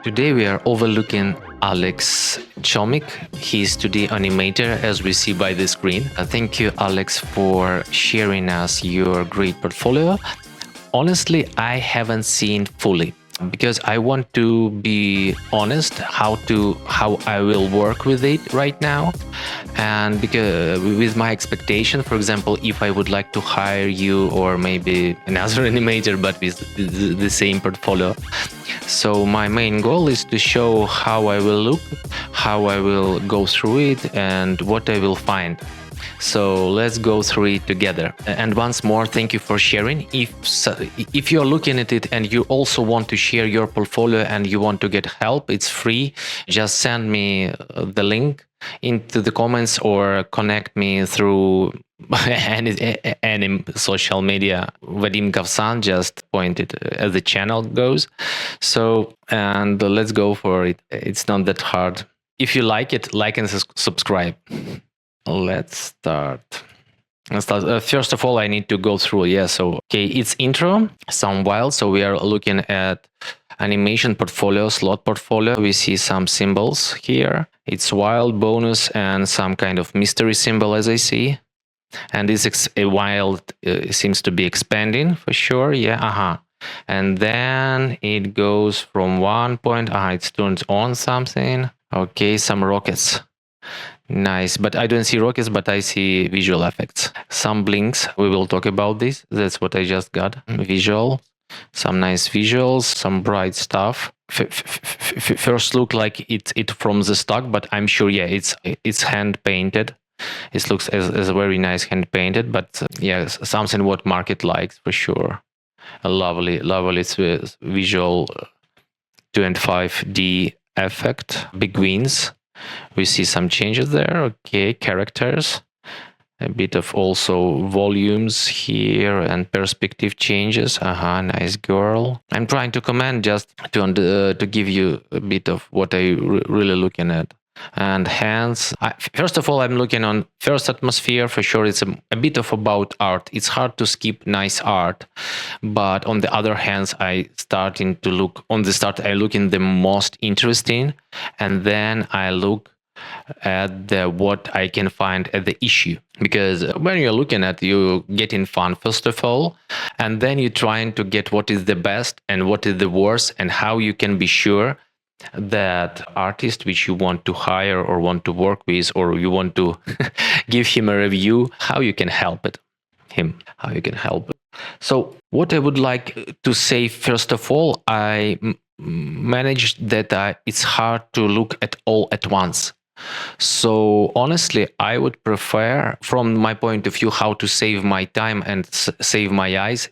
Today we are overlooking Alex Chomik. He's today animator, as we see by the screen. Thank you, Alex, for sharing us your great portfolio. Honestly, I haven't seen fully because I want to be honest how I will work with it right now, and because with my expectation, for example, if I would like to hire you or maybe another animator but with the same portfolio. So my main goal is to show how I will look, how I will go through it, and what I will find. So let's go through it together. And once more, thank you for sharing. If you're looking at it and you also want to share your portfolio and you want to get help, it's free. Just send me the link into the comments or connect me through any social media. Vadim Kavsan just pointed as the channel goes. So, and let's go for it. It's not that hard. If you like it, like and subscribe. Let's start. First of all, I need to go through. Okay, it's intro, some while. So we are looking at animation portfolio, slot portfolio. We see some symbols here. It's wild, bonus, and some kind of mystery symbol, as I see. And this wild seems to be expanding for sure. And then it goes from one point. It turns on something. Okay, some rockets. Nice, but I don't see rockets, but I see visual effects. Some blinks, we will talk about this. That's what I just got. Visual, some nice visuals, some bright stuff. First look like it from the stock, but I'm sure, it's hand painted. It looks as a very nice hand painted, but something what market likes for sure. A lovely visual 2 and 5D effect, big wings. We see some changes there. Okay, characters, a bit of also volumes here and perspective changes. Nice girl. I'm trying to comment just to give you a bit of what I really looking at. And hands. First of all, I'm looking on first atmosphere for sure. It's a bit of about art. It's hard to skip nice art, but on the other hand, I look in the most interesting, and then I look at what I can find at the issue, because when you're looking at, you getting fun first of all, and then you're trying to get what is the best and what is the worst, and how you can be sure that artist which you want to hire or want to work with, or you want to give him a review, how you can help him. So what I would like to say, first of all, I managed that it's hard to look at all at once. So honestly, I would prefer, from my point of view, how to save my time and save my eyes.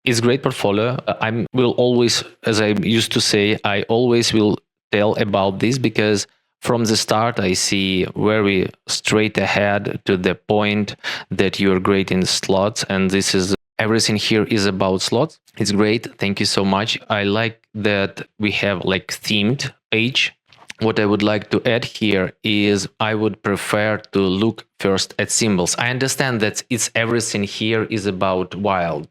It's great portfolio. I will always, as I used to say, I always will tell about this, because from the start I see very straight ahead to the point that you're great in slots, and this is everything here is about slots. It's great. Thank you so much. I like that we have like themed page. What I would like to add here is I would prefer to look first at symbols. I understand that everything here is about wild.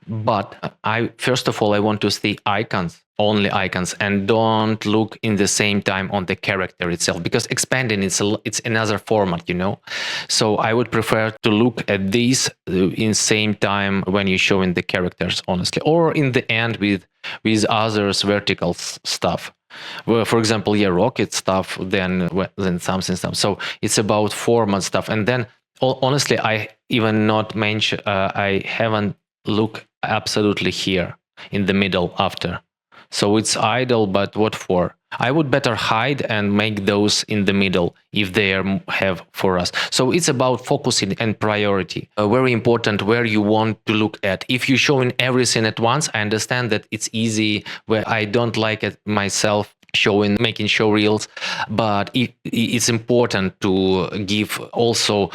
But first of all, I want to see icons, only icons, and don't look in the same time on the character itself, because expanding it's another format, So I would prefer to look at these in same time when you're showing the characters, honestly, or in the end with others vertical stuff. Well, for example, rocket stuff, then something stuff. So it's about format stuff, and then honestly, I even not mention. I haven't look absolutely here in the middle after. So it's idle, but what for? I would better hide and make those in the middle if they have for us. So it's about focusing and priority. Very important where you want to look at. If you're showing everything at once, I understand that it's easy, where I don't like it myself making show reels, but it's important to give also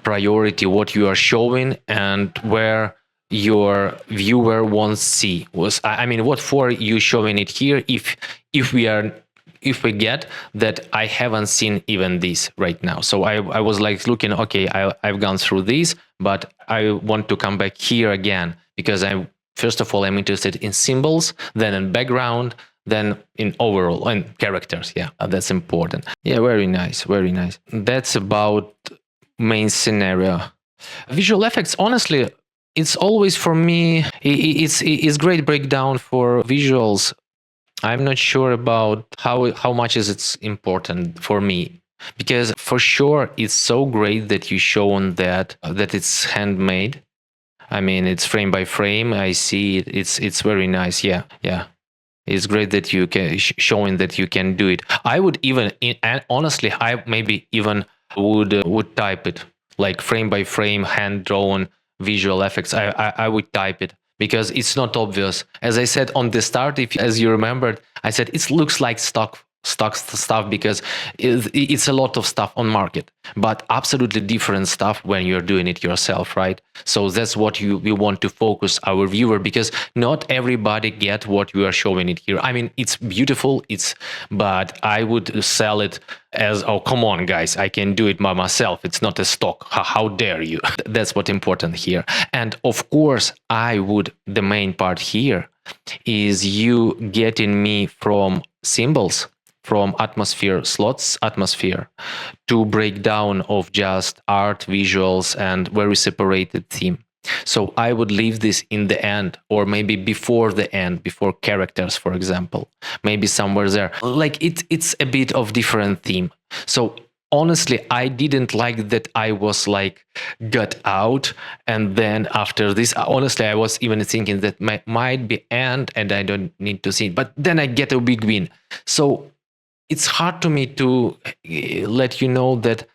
priority what you are showing and where your viewer wants to see. What for you showing it here if we get that I haven't seen even this right now. So I was like looking, okay, I've gone through this, but I want to come back here again, because first of all, I'm interested in symbols, then in background, than in overall and characters. Yeah, that's important. Yeah, very nice, very nice. That's about main scenario. Visual effects, honestly, it's always for me. It's great breakdown for visuals. I'm not sure about how much is it's important for me, because for sure it's so great that you shown that it's handmade. I mean, it's frame by frame. I see it. It's very nice. Yeah, yeah. It's great that you can showing that you can do it. I would even, and honestly, I maybe even would type it like frame by frame, hand drawn visual effects. I would type it because it's not obvious. As I said on the start, if as you remembered, I said it looks like stock stuff because it's a lot of stuff on market, but absolutely different stuff when you're doing it yourself, right? So that's what we want to focus our viewer, because not everybody get what you are showing it here. I mean, it's beautiful, but I would sell it as, oh, come on guys, I can do it by myself, it's not a stock, how dare you. That's what's important here. And of course, the main part here is you getting me from symbols, from atmosphere slots, atmosphere, to breakdown of just art, visuals, and very separated theme. So I would leave this in the end, or maybe before the end, before characters, for example, maybe somewhere there. Like it's a bit of different theme. So honestly, I didn't like that I was like got out, and then after this, honestly, I was even thinking that might be end and I don't need to see it, but then I get a big win. So it's hard to me to let you know that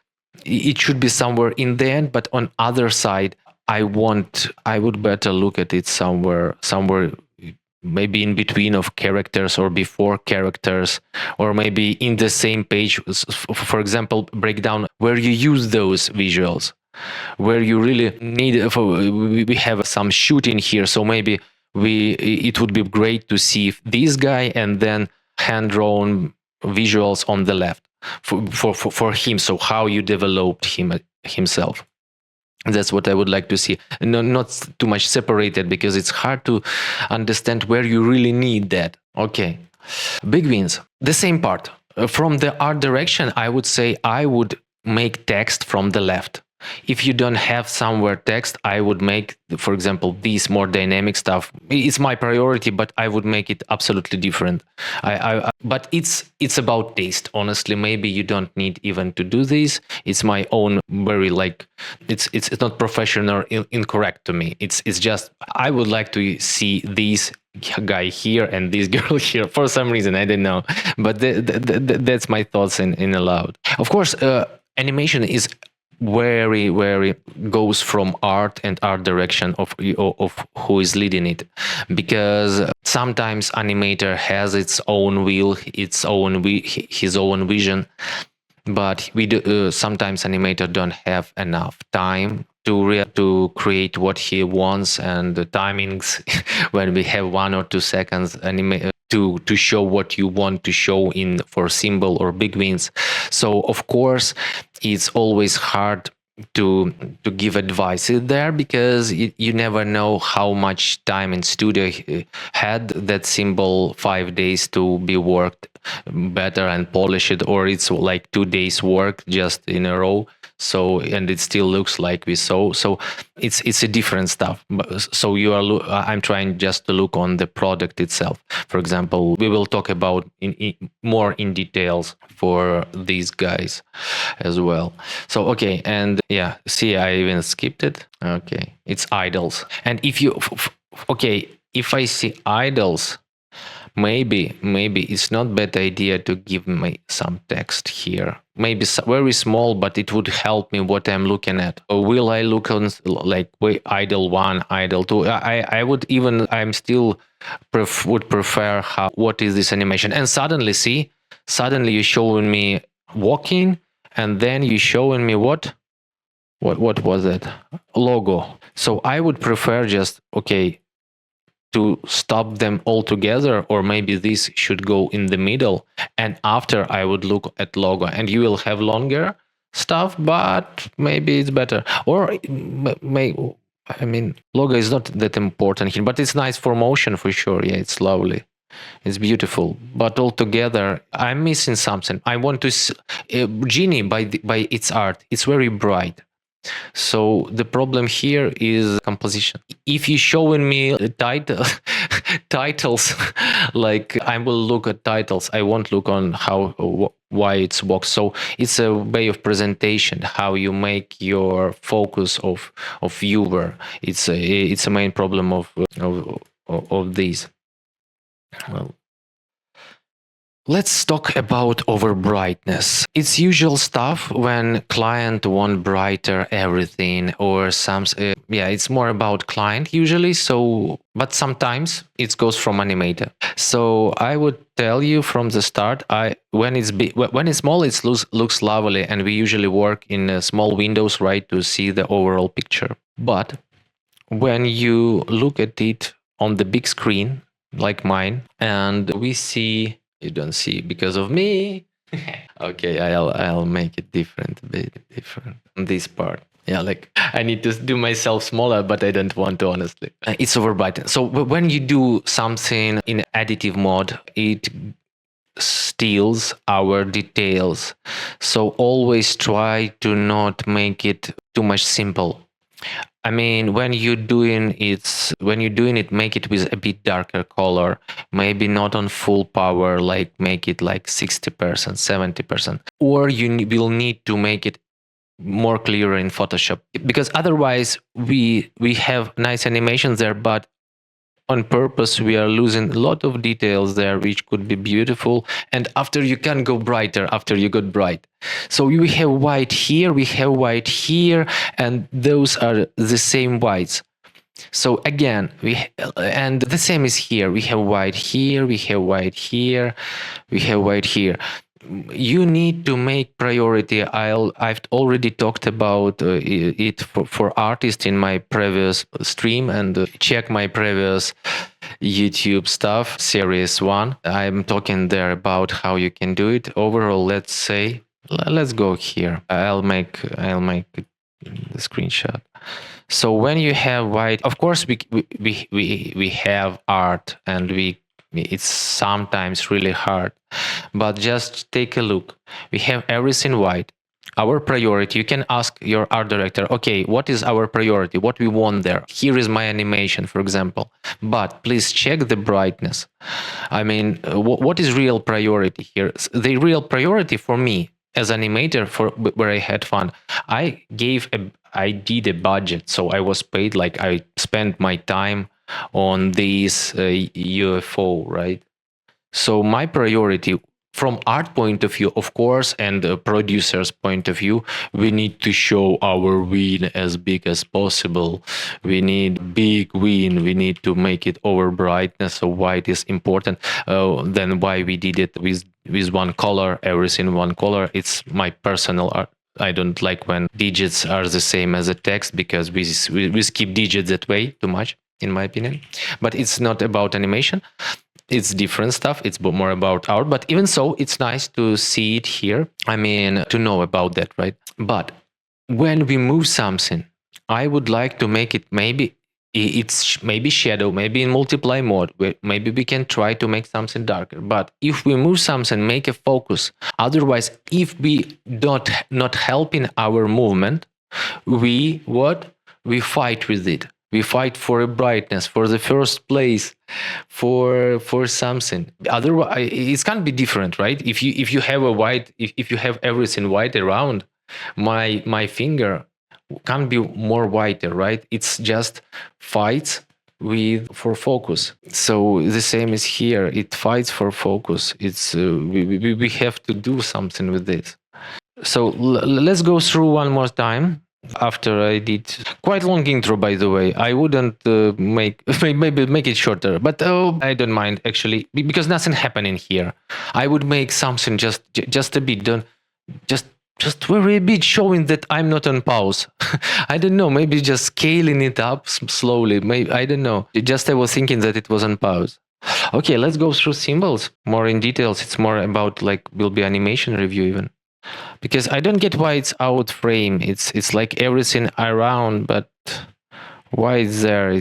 it should be somewhere in the end, but on other side, I would better look at it somewhere maybe in between of characters or before characters, or maybe in the same page. For example, breakdown where you use those visuals, where you really need. We have some shooting here, so maybe it would be great to see this guy and then hand drawn visuals on the left for him. So how you developed himself. That's what I would like to see. No, not too much separated, because it's hard to understand where you really need that. Okay, big wins. The same part. From the art direction, I would say I would make text from the left. If you don't have somewhere text, I would make, for example, these more dynamic stuff. It's my priority, but I would make it absolutely different. But it's about taste. Honestly, maybe you don't need even to do this. It's my own very like it's not professional or incorrect to me. It's just I would like to see these guy here and this girl here for some reason. I don't know, but that's my thoughts in aloud. Of course, animation is very goes from art and art direction of who is leading it, because sometimes animator has its own will, his own vision, but sometimes animator don't have enough time to create what he wants, and the timings when we have 1 or 2 seconds to show what you want to show in for symbol or big wins. So of course it's always hard to give advice there, because you never know how much time in studio had that symbol 5 days to be worked better and polish it, or it's like 2 days work just in a row. So, and it still looks like we saw. So it's a different stuff. So I'm trying just to look on the product itself. For example, we will talk about more in details for these guys as well. So, okay. And yeah, see, I even skipped it. Okay. It's idols. And if I see idols, maybe it's not bad idea to give me some text here, maybe very small, but it would help me what I'm looking at. Or will I look on like idle 1, idle 2? I'm still would prefer what is this animation. And suddenly you're showing me walking, and then you're showing me what was it, logo. So I would prefer just to stop them all together, or maybe this should go in the middle, and after I would look at logo, and you will have longer stuff, but maybe it's better. Or logo is not that important here, but it's nice for motion for sure. Yeah, it's lovely. It's beautiful, but altogether, I'm missing something. I want to Genie by its art. It's very bright. So the problem here is composition. If you're showing me titles, like I will look at titles, I won't look on why it's works. So it's a way of presentation, how you make your focus of viewer. It's a main problem of these. Well, let's talk about overbrightness. It's usual stuff when client want brighter everything or some. Yeah, it's more about client usually. So, but sometimes it goes from Animator. So I would tell you from the start, when it's small, it looks lovely, and we usually work in small windows, right, to see the overall picture. But when you look at it on the big screen, like mine, and we see, you don't see because of me. Okay, I'll make it different, a bit different on this part. Yeah, like I need to do myself smaller, but I don't want to, honestly. It's overbright. So when you do something in additive mode, it steals our details. So always try to not make it too much simple. I mean, when you're doing it, make it with a bit darker color, maybe not on full power, like make it like 60%, 70%, or you will need to make it more clearer in Photoshop, because otherwise we have nice animations there, but on purpose we are losing a lot of details there which could be beautiful, and after you can go brighter after you got bright. So we have white here, we have white here, and those are the same whites. So again, and the same is here. We have white here, we have white here, we have white here. You need to make priority. I've already talked about it for artists in my previous stream, and check my previous YouTube stuff, series 1. I'm talking there about how you can do it. Overall, let's go here. I'll make the screenshot. So when you have white, of course we have art, and it's sometimes really hard, but just take a look. We have everything white. Our priority, you can ask your art director, okay, what is our priority? What we want there? Here is my animation, for example. But please check the brightness. I mean, what is real priority here? The real priority for me as animator, for where I had fun, I did a budget. So I was paid, like I spent my time on this UFO, right? So my priority from art point of view, of course, and the producer's point of view, we need to show our win as big as possible. We need big win. We need to make it over brightness. So white is important. Then why we did it with one color, everything one color. It's my personal art. I don't like when digits are the same as a text, because we skip digits that way too much, in my opinion. But it's not about animation. It's different stuff. It's more about art. But even so, it's nice to see it here. I mean, to know about that, right? But when we move something, I would like to make it maybe shadow, maybe in multiply mode. Maybe we can try to make something darker. But if we move something, make a focus. Otherwise, if we not helping our movement, we fight with it. We fight for a brightness, for the first place, for something. Otherwise, it can't be different, right? If you have a white, if you have everything white around, my finger can't be more whiter, right? It's just fights for focus. So the same is here. It fights for focus. It's we have to do something with this. So let's go through one more time. After I did quite long intro, by the way, I wouldn't maybe make it shorter, but I don't mind actually, because nothing happening here. I would make something just a bit, just very bit, showing that I'm not on pause. I don't know, maybe just scaling it up slowly. Maybe, I don't know. Just I was thinking that it was on pause. Okay, let's go through symbols more in details. It's more about will be animation review even. Because I don't get why it's out frame. It's like everything around, but why it's there?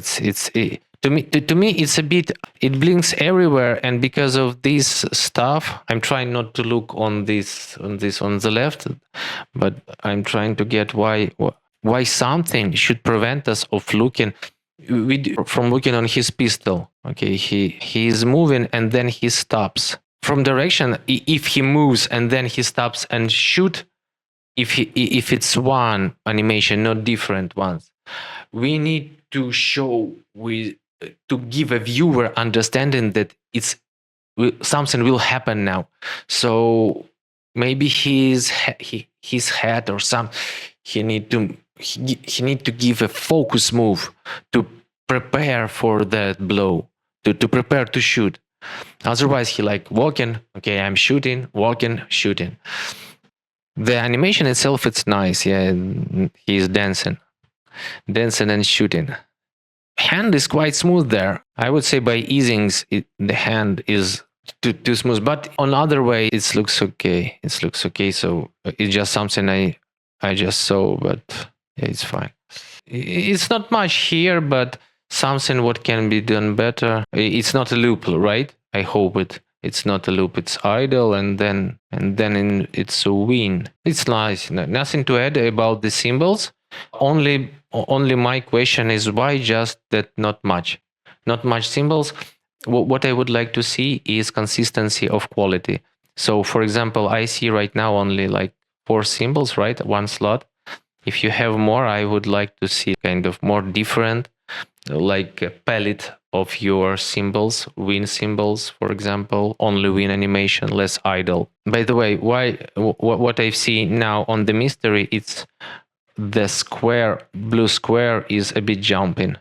To me it's a bit, it blinks everywhere, and because of this stuff, I'm trying not to look on the left, but I'm trying to get why something should prevent us of looking from looking on his pistol. Okay, he is moving and then he stops from direction. If he moves and then he stops and shoot, if it's one animation, not different ones, we need to show to give a viewer understanding that it's something will happen now. So maybe his head or some, he need to give a focus move to prepare for that blow, to prepare to shoot. Otherwise he like walking, okay, I'm shooting, walking, shooting. The animation itself, it's nice. Yeah, he's dancing and shooting. Hand is quite smooth there. I would say by easings, the hand is too smooth. But on other way, it looks okay. It looks okay. So it's just something I just saw, but yeah, it's fine. It's not much here, but something what can be done better. It's not a loop, right? I hope it's not a loop. It's idle, and then it's a win. It's nice. Nothing to add about the symbols. Only my question is why just that not much symbols. What I would like to see is consistency of quality. So for example, I see right now only like 4 symbols, right? One slot. If you have more, I would like to see kind of more different, like a palette of your symbols, win symbols, for example, only win animation, less idle. By the way, what I see now on the mystery, it's the blue square is a bit jumping.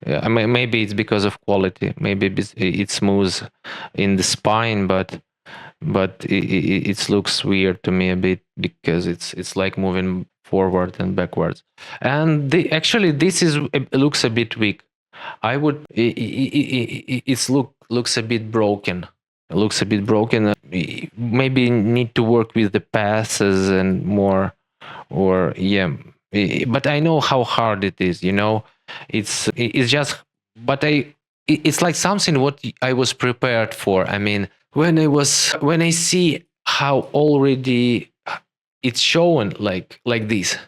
Maybe it's because of quality. Maybe it's smooth in the spine, but it looks weird to me a bit because it's like moving forward and backwards. And actually this looks a bit weak. I would looks a bit broken. It looks a bit broken. Maybe need to work with the passes and more, or yeah. But I know how hard it is. It's just. But it's like something what I was prepared for. I mean, when I see how already it's shown like this,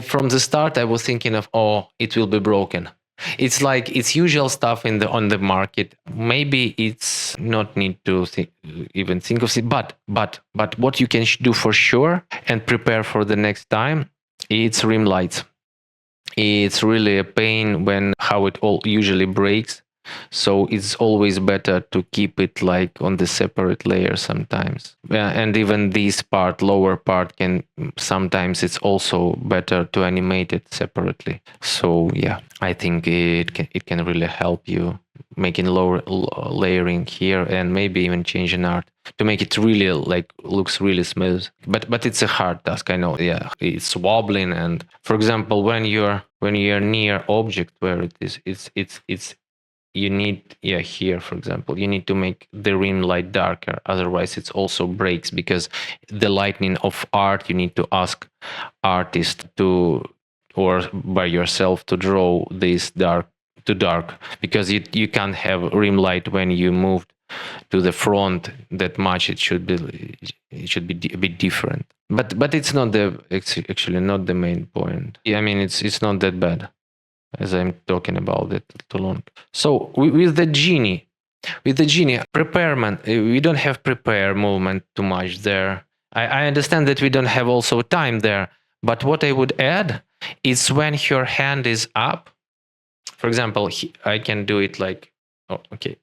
from the start I was thinking of, oh, it will be broken. It's like it's usual stuff on the market. Maybe it's not need to even think of it. But what you can do for sure and prepare for the next time, it's rim lights. It's really a pain when how it all usually breaks. So it's always better to keep it like on the separate layer sometimes. And even this part, lower part, can sometimes it's also better to animate it separately. So yeah, I think it can really help you making lower layering here, and maybe even changing art to make it really like looks really smooth. But it's a hard task, I know. Yeah, it's wobbling, and for example, when you're near object where it is, it's you need, yeah, here for example, you need to make the rim light darker, otherwise it also breaks, because the lighting of art, you need to ask artist to, or by yourself, to draw this dark to dark, because you can't have rim light when you move to the front that much. It should be a bit different, but it's not actually not the main point. Yeah, I mean it's not that bad as I'm talking about it too long. So with the genie preparement, we don't have prepare movement too much there. I understand that we don't have also time there, but what I would add is when your hand is up. For example, I can do it like, oh, okay,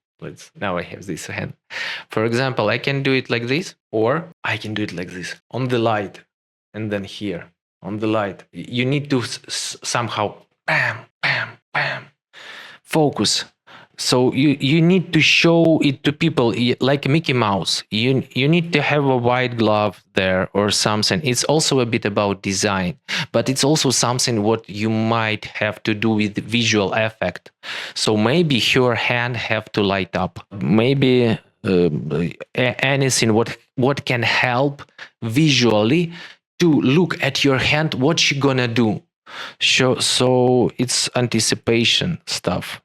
now I have this hand. For example, I can do it like this, or I can do it like this on the light, and then here on the light. You need to somehow bam, bam, bam, focus. So you need to show it to people like Mickey Mouse. You need to have a white glove there or something. It's also a bit about design, but it's also something what you might have to do with visual effect. So maybe your hand have to light up. Maybe anything what can help visually to look at your hand, what she gonna do. So it's anticipation stuff.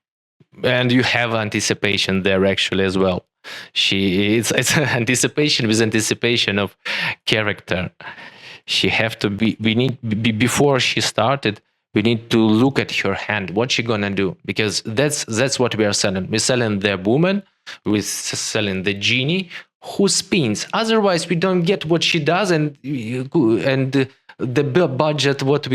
and you have anticipation there actually as well. It's anticipation with anticipation of character. She have to be, we need before she started, we need to look at her hand, what she gonna do, because that's what we are selling. We're selling the woman, we're selling the genie who spins. Otherwise we don't get what she does, and the budget, what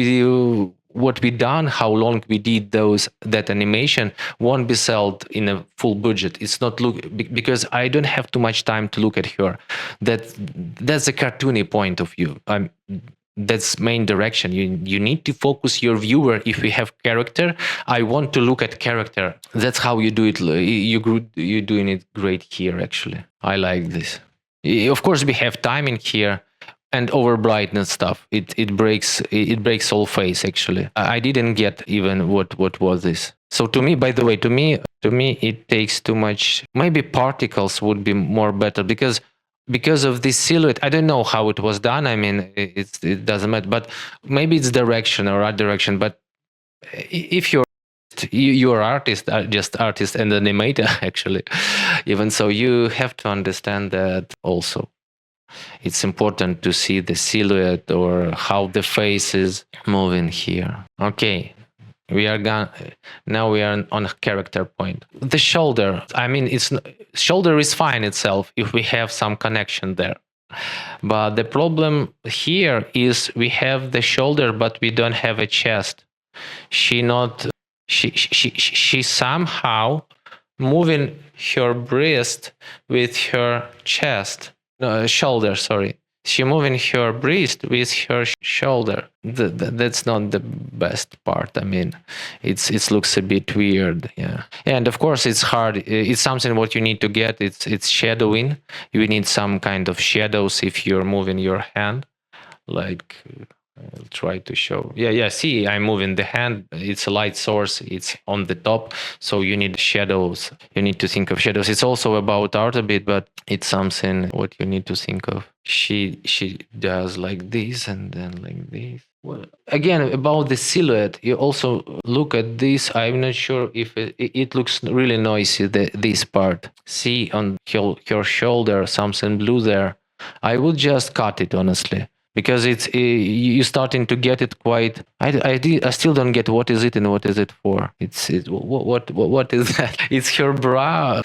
we done, how long we did that animation won't be sold in a full budget. It's not look, because I don't have too much time to look at her. That's a cartoony point of view. That's main direction. You need to focus your viewer. If we have character, I want to look at character. That's how you do it. You're doing it great here. Actually, I like this. Of course, we have timing here and overbrightness stuff. It breaks all face. Actually, I didn't get even what was this. So to me, by the way, to me it takes too much. Maybe particles would be more better, because of this silhouette. I don't know how it was done. I mean, it doesn't matter, but maybe it's direction or art direction. But if you're artist, just artist and animator, actually, even so, you have to understand that also. It's important to see the silhouette or how the face is moving here. Okay, we are gone. Now we are on a character point. The shoulder. I mean, shoulder is fine itself if we have some connection there. But the problem here is we have the shoulder, but we don't have a chest. She somehow moving her breast with her chest. No, shoulder, sorry. She moving her breast with her shoulder. That's not the best part. I mean, it looks a bit weird. Yeah, and of course it's hard. It's something what you need to get. It's shadowing. You need some kind of shadows if you're moving your hand. Like, I'll try to show. Yeah. See, I'm moving the hand. It's a light source. It's on the top. So you need shadows. You need to think of shadows. It's also about art a bit, but it's something what you need to think of. She does like this and then like this. Well, again, about the silhouette, you also look at this. I'm not sure if it looks really noisy, this part. See on her shoulder, something blue there. I would just cut it, honestly, because you're starting to get it quite. I still don't get what is it and what is it for. What is that? It's her bra.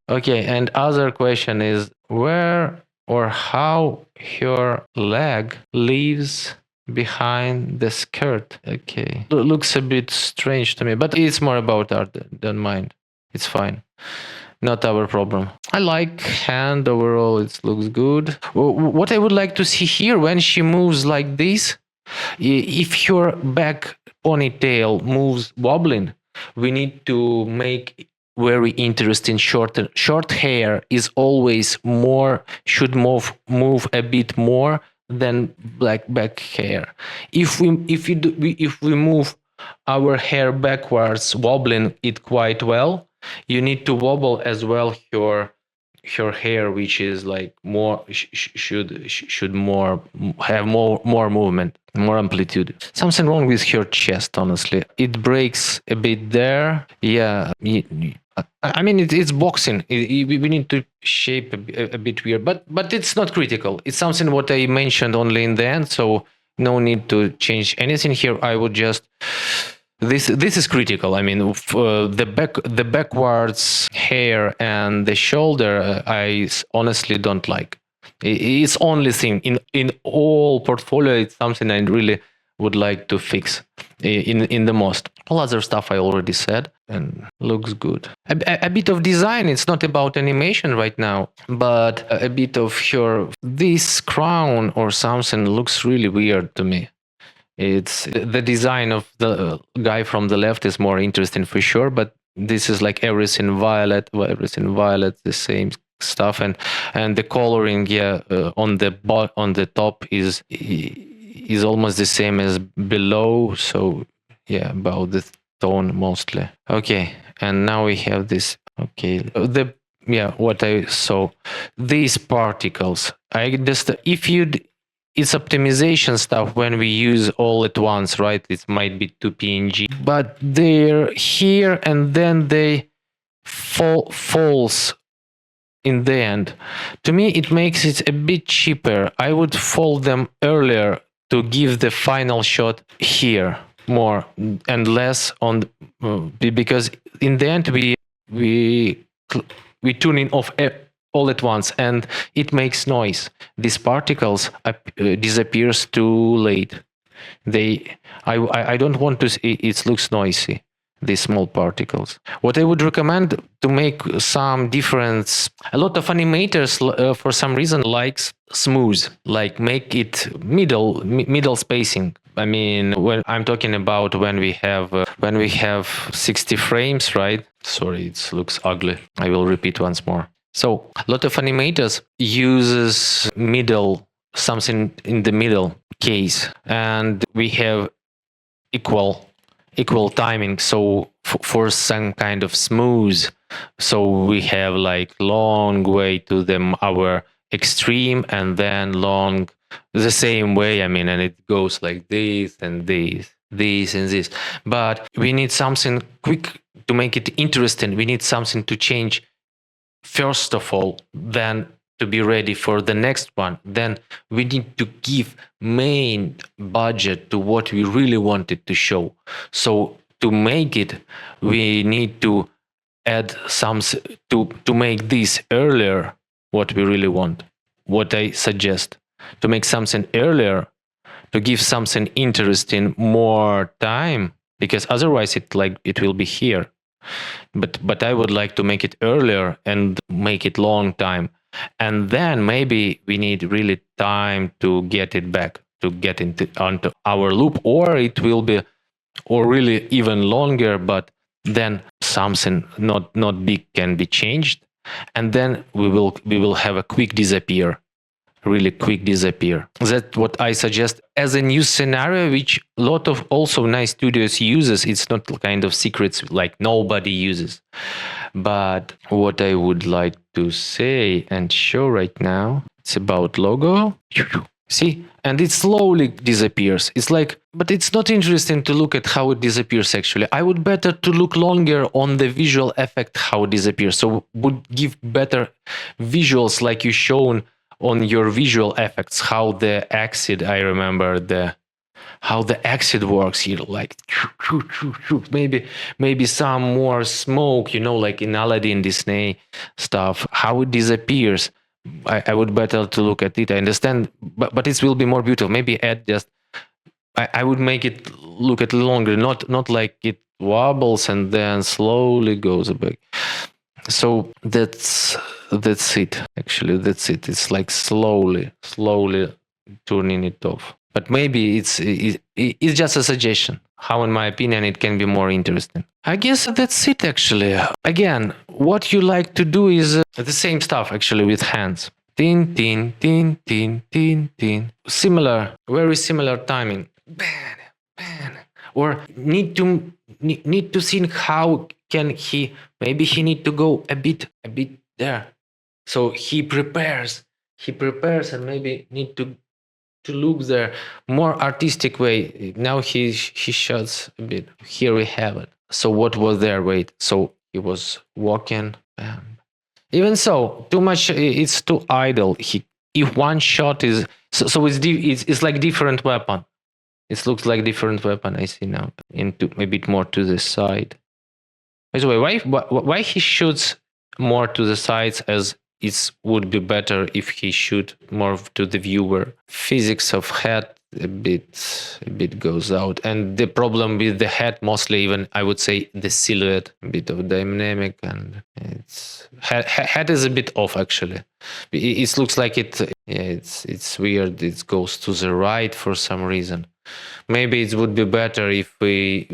Okay, and other question is where or how her leg leaves behind the skirt. Okay, looks a bit strange to me, but it's more about art. Don't mind. It's fine. Not our problem. I like hand overall. It looks good. What I would like to see here, when she moves like this, if her back ponytail moves wobbling, we need to make very interesting short hair is always more, should move a bit more than black back hair. If we move our hair backwards, wobbling it quite well, you need to wobble as well your hair, which is like more should more have more movement, more amplitude. Something wrong with her chest, honestly. It breaks a bit there. Yeah, I mean it's boxing. We need to shape a bit weird, but it's not critical. It's something what I mentioned only in the end, so no need to change anything here. I would just. This is critical. I mean, the backwards hair and the shoulder, I honestly don't like. It's only thing in all portfolio. It's something I really would like to fix in the most. All other stuff I already said and looks good. A bit of design. It's not about animation right now, but a bit of this crown or something looks really weird to me. It's the design of the guy from the left is more interesting for sure, but this is like everything violet, the same stuff, and the coloring, on the top is almost the same as below. So yeah, about the tone mostly. Okay, and now we have this. Okay, what I saw, these particles. I just it's optimization stuff when we use all at once, right? It might be 2 PNG, but they're here and then they falls in the end. To me, it makes it a bit cheaper. I would fold them earlier to give the final shot here more and less on because in the end we tune in off all at once and it makes noise. These particles disappears too late. I don't want to see it looks noisy, these small particles. What I would recommend to make some difference, a lot of animators for some reason likes smooth, like make it middle spacing. I mean, when I'm talking about when we have 60 frames, right? Sorry, it looks ugly. I will repeat once more. So a lot of animators uses something in the middle case, and we have equal timing. So for some kind of smooth, so we have like long way to them our extreme and then long the same way. I mean, and it goes like this and this and this. But we need something quick to make it interesting. We need something to change first of all, then to be ready for the next one. Then we need to give main budget to what we really wanted to show. So to make it, we need to add some to make this earlier what we really want. What I suggest to make something earlier, to give something interesting more time, because otherwise it will be here. But I would like to make it earlier and make it long time, and then maybe we need really time to get it back, to get onto our loop, or it will be or really even longer, but then something not big can be changed, and then we will have a quick disappear, really quick disappear. That's what I suggest as a new scenario, which a lot of also nice studios uses. It's not kind of secrets like nobody uses. But what I would like to say and show right now, it's about logo. See, and it slowly disappears. It's like, but it's not interesting to look at how it disappears actually. I would better to look longer on the visual effect, how it disappears. So would give better visuals like you shown on your visual effects, how the exit, I remember how the exit works here, like maybe some more smoke, like in Aladdin Disney stuff, how it disappears. I would better to look at it. I understand, but it will be more beautiful. Maybe add just I would make it look at longer, not like it wobbles and then slowly goes back. So that's it. Actually, that's it. It's like slowly turning it off. But maybe it's just a suggestion. How, in my opinion, it can be more interesting. I guess that's it. Actually, again, what you like to do is the same stuff. Actually, with hands. Tin tin tin tin tin tin. Similar, very similar timing. Bang, bang. Or need to think how can he, maybe he need to go a bit there, so he prepares and maybe need to look there more artistic way. Now he shots a bit. Here we have it. So what was there? Wait, so he was walking, even so too much, it's too idle. If one shot is so it's like different weapon. It looks like different weapon. I see now. Into a bit more to the side. By the way, why he shoots more to the sides, as it would be better if he shoot more to the viewer. Physics of head a bit goes out, and the problem with the head mostly, even I would say the silhouette, a bit of dynamic, and it's head is a bit off actually. It looks like it. Yeah, it's weird. It goes to the right for some reason. Maybe it would be better if we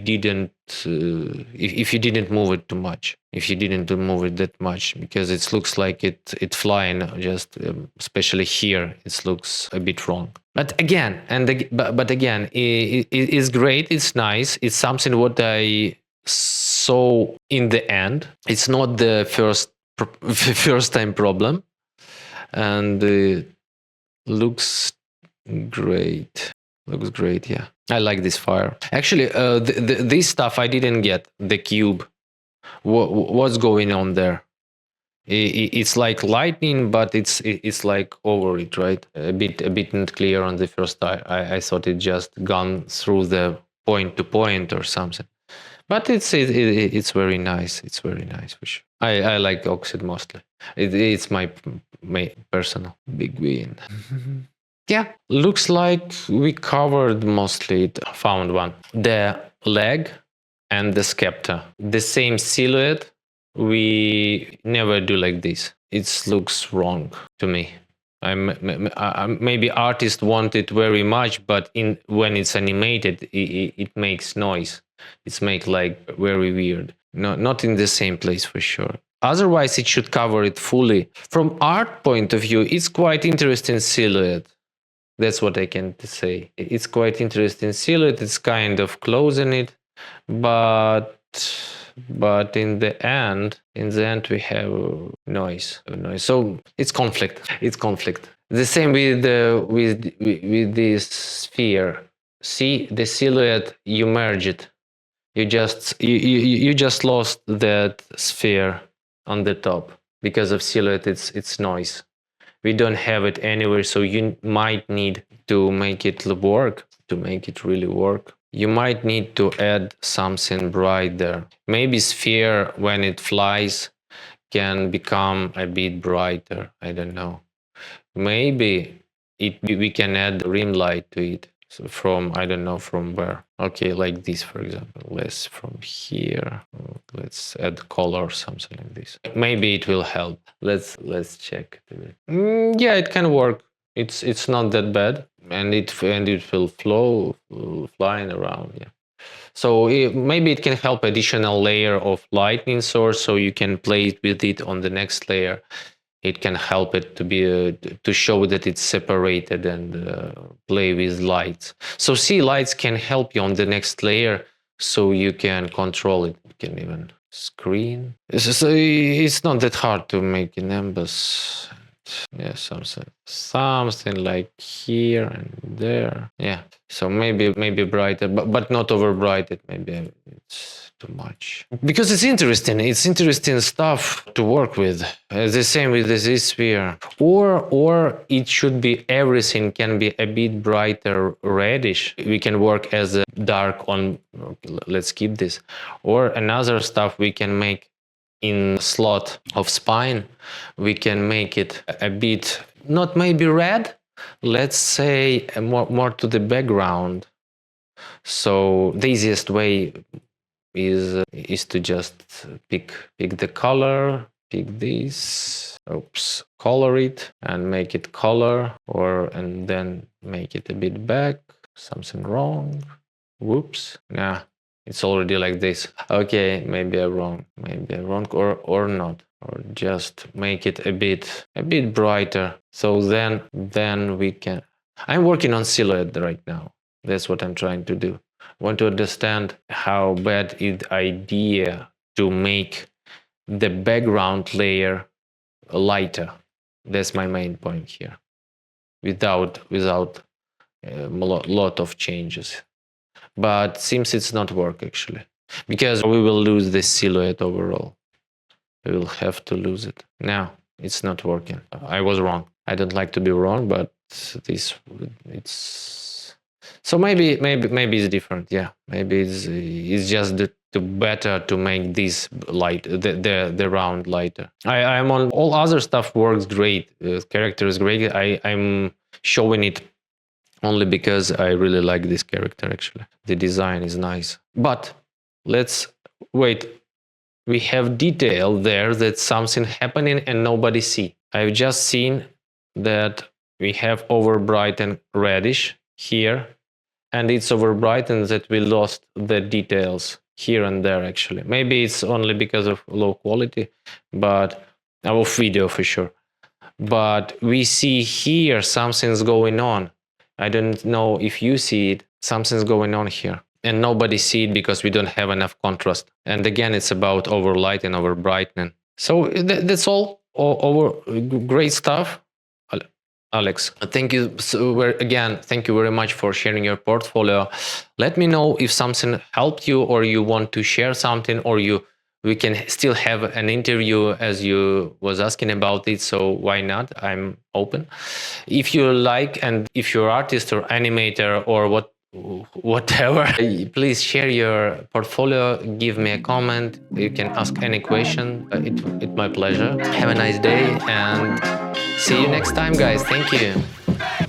didn't if you didn't move it too much, if you didn't move it that much, because it looks like it flying just especially here. It looks a bit wrong. But again, but again, it is great. It's nice. It's something what I saw in the end. It's not the first time problem, and looks great. Looks great, yeah. I like this fire. Actually, this stuff I didn't get, the cube. What's going on there? It's like lightning, but it's like over it, right? A bit not clear on the first eye. I thought it just gone through the point to point or something. But it's very nice. It's very nice for sure. I like Oxide mostly. It's my personal big win. Yeah, looks like we covered mostly it. Found one. The leg and the scepter. The same silhouette. We never do like this. It looks wrong to me. Maybe artists want it very much, but when it's animated, it makes noise. It's make like very weird. Not in the same place for sure. Otherwise, it should cover it fully. From art point of view, it's quite interesting silhouette. That's what I can say. It's quite interesting silhouette. It's kind of closing it, but in the end we have noise. So it's conflict. The same with this sphere. See the silhouette, you merge it. You just lost that sphere on the top because of silhouette. It's noise. We don't have it anywhere, so you might need to make it work, to make it really work. You might need to add something brighter. Maybe sphere, when it flies, can become a bit brighter. I don't know. Maybe we can add rim light to it. So from, I don't know from where. Okay, like this, for example. Let's from here. Let's add color or something like this. Maybe it will help. Let's check. Yeah, it can work. It's not that bad, and it will flow flying around. Yeah. So maybe it can help additional layer of lightning source, so you can play with it on the next layer. It can help it to be to show that it's separated and play with lights. So see, lights can help you on the next layer, so you can control it. You can even screen. It's not that hard to make an emboss. Yeah, something like here and there. Yeah, so maybe brighter, but not over brighted. Maybe it's too much, because it's interesting stuff to work with. The same with this sphere, or it should be everything can be a bit brighter reddish. We can work as a dark on. Let's keep this, or another stuff we can make in slot of spine. We can make it a bit, not maybe red, let's say more to the background. So the easiest way is to just pick the color, pick this, color it and make it color, and then make it a bit back. Something wrong. Whoops. Nah, it's already like this. Okay, maybe I'm wrong. Or not. Or just make it a bit brighter. So then we can. I'm working on silhouette right now. That's what I'm trying to do. I want to understand how bad is the idea to make the background layer lighter. That's my main point here. Without a lot of changes. But seems it's not work actually, because we will lose the silhouette overall. We will have to lose it. Now it's not working. I was wrong. I don't like to be wrong, but it's so maybe it's different. Yeah, maybe it's just better to make this light, the round lighter. I'm on all other stuff works great. Character is great. I'm showing it only because I really like this character actually. The design is nice. But let's wait. We have detail there that something happening and nobody see. I've just seen that we have overbrightened reddish here, and it's overbrightened that we lost the details here and there actually. Maybe it's only because of low quality, but our video for sure. But we see here something's going on. I don't know if you see it. Something's going on here. And nobody see it because we don't have enough contrast. And again, it's about overlight and overbrightening. So that's all. Over great stuff. Alex, thank you. Again, thank you very much for sharing your portfolio. Let me know if something helped you, or you want to share something, or you we can still have an interview as you was asking about it, so why not? I'm open. If you like, and if you're artist or animator or whatever, please share your portfolio, give me a comment, you can ask any question. It's my pleasure. Have a nice day and see you next time, guys. Thank you.